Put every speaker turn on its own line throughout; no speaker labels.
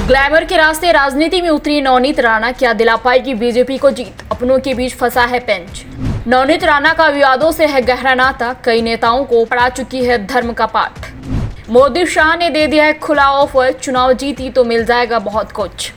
Glamour के रास्ते राजनीति में उतरी नवनीत राणा, क्या दिला पाएगी बीजेपी को जीत? अपनों के बीच फंसा है पेंच। नवनीत राणा का विवादों से है गहरा नाता, कई नेताओं को पढ़ा चुकी है धर्म का पाठ। मोदी शाह ने दे दिया है खुला ऑफर, चुनाव जीती तो मिल जाएगा बहुत कुछ।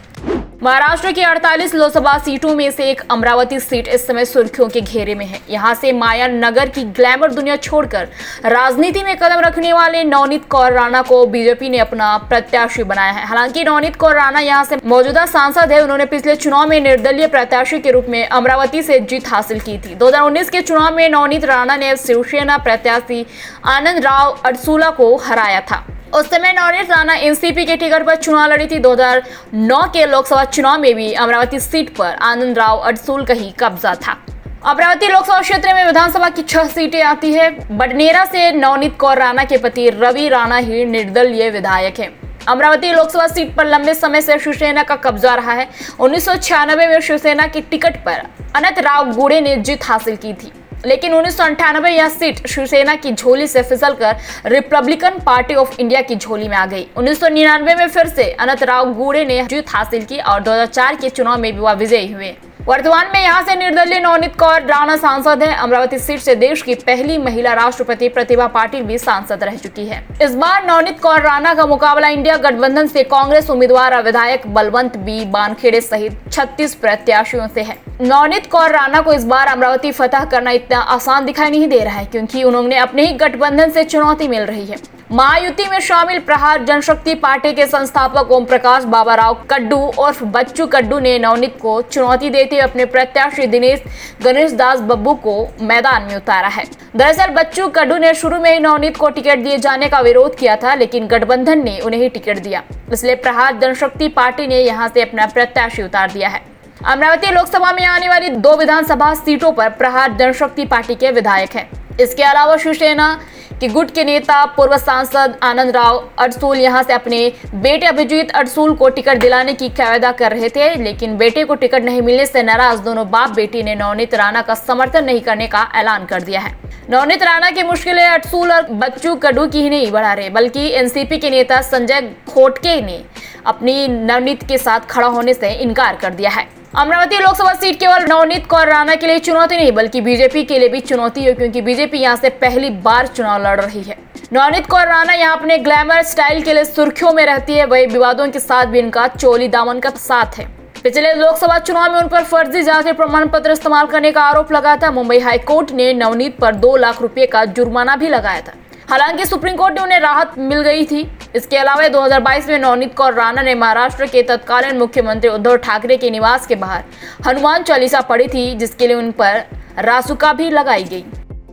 महाराष्ट्र की 48 लोकसभा सीटों में से एक अमरावती सीट इस समय सुर्खियों के घेरे में है। यहां से माया नगर की ग्लैमर दुनिया छोड़कर राजनीति में कदम रखने वाले नवनीत कौर राणा को बीजेपी ने अपना प्रत्याशी बनाया है। हालांकि नवनीत कौर राणा यहां से मौजूदा सांसद है। उन्होंने पिछले चुनाव में निर्दलीय प्रत्याशी के रूप में अमरावती से जीत हासिल की थी। 2019 के चुनाव में नवनीत राणा ने शिवसेना प्रत्याशी आनंद राव अडसूला को हराया था। उस समय नवनीत राणा एनसीपी के टिकट पर चुनाव लड़ी थी। 2009 के लोकसभा चुनाव में भी अमरावती सीट पर आनंद राव अडसूल का ही कब्जा था। अमरावती लोकसभा क्षेत्र में विधानसभा की 6 सीटें आती है। बडनेरा से नवनीत कौर राणा के पति रवि राणा ही निर्दलीय विधायक हैं। अमरावती लोकसभा सीट पर लंबे समय से शिवसेना का कब्जा रहा है। 1996 में शिवसेना की टिकट पर अनंत राव गुड़े ने जीत हासिल की थी, लेकिन 1998 यह सीट शिवसेना की झोली से फिसलकर रिपब्लिकन पार्टी ऑफ इंडिया की झोली में आ गई। 1999 में फिर से अनंत राव गुड़े ने जीत हासिल की और 2004 के चुनाव में भी वह विजयी हुए। वर्तमान में यहां से निर्दलीय नवनीत कौर राणा सांसद है। अमरावती सीट से देश की पहली महिला राष्ट्रपति प्रतिभा पाटिल भी सांसद रह चुकी है। इस बार नवनीत कौर राणा का मुकाबला इंडिया गठबंधन से कांग्रेस उम्मीदवार और विधायक बलवंत बी बानखेड़े सहित 36 प्रत्याशियों से है। नवनीत कौर राणा को इस बार अमरावती फतह करना इतना आसान दिखाई नहीं दे रहा है, क्योंकि उन्होंने अपने ही गठबंधन से चुनौती मिल रही है। महायुति में शामिल प्रहार जनशक्ति पार्टी के संस्थापक ओम प्रकाश बाबाराव कड्डू और बच्चू कड्डू ने नवनीत को चुनौती देते हुए अपने प्रत्याशी दिनेश गणेश दास बब्बू को मैदान में उतारा है। दरअसल बच्चू कड्डू ने शुरू में ही नवनीत को टिकट दिए जाने का विरोध किया था, लेकिन गठबंधन ने उन्हें ही टिकट दिया। इसलिए प्रहार जनशक्ति पार्टी ने यहाँ से अपना प्रत्याशी उतार दिया है। अमरावती लोकसभा में आने वाली 2 विधानसभा सीटों पर प्रहार जनशक्ति पार्टी के विधायक हैं। इसके अलावा शिवसेना के गुट के नेता पूर्व सांसद आनंद राव अडसूल यहां से अपने बेटे अभिजीत अडसूल को टिकट दिलाने की वायदा कर रहे थे, लेकिन बेटे को टिकट नहीं मिलने से नाराज दोनों बाप बेटी ने नवनीत राणा का समर्थन नहीं करने का ऐलान कर दिया है। नवनीत राणा की मुश्किलें अडसूल और बच्चू कड्डू की ही नहीं बढ़ा रहे, बल्कि एनसीपी के नेता संजय खोटके ने अपनी नवनीत के साथ खड़ा होने से इनकार कर दिया है। अमरावती लोकसभा सीट केवल नवनीत कौर राणा के लिए चुनौती नहीं, बल्कि बीजेपी के लिए भी चुनौती है, क्योंकि बीजेपी यहां से पहली बार चुनाव लड़ रही है। नवनीत कौर राणा यहां अपने ग्लैमर स्टाइल के लिए सुर्खियों में रहती है, वही विवादों के साथ भी इनका चोली दामन का साथ है। पिछले लोकसभा चुनाव में उन पर फर्जी जाति प्रमाण पत्र इस्तेमाल करने का आरोप लगा था। मुंबई हाईकोर्ट ने नवनीत पर 2 लाख रुपए का जुर्माना भी लगाया था। हालांकि सुप्रीम कोर्ट ने उन्हें राहत मिल गई थी। इसके अलावा 2022 में नवनीत कौर राणा ने महाराष्ट्र के तत्कालीन मुख्यमंत्री उद्धव ठाकरे के निवास के बाहर हनुमान चालीसा पढ़ी थी, जिसके लिए उन पर रासुका भी लगाई गई।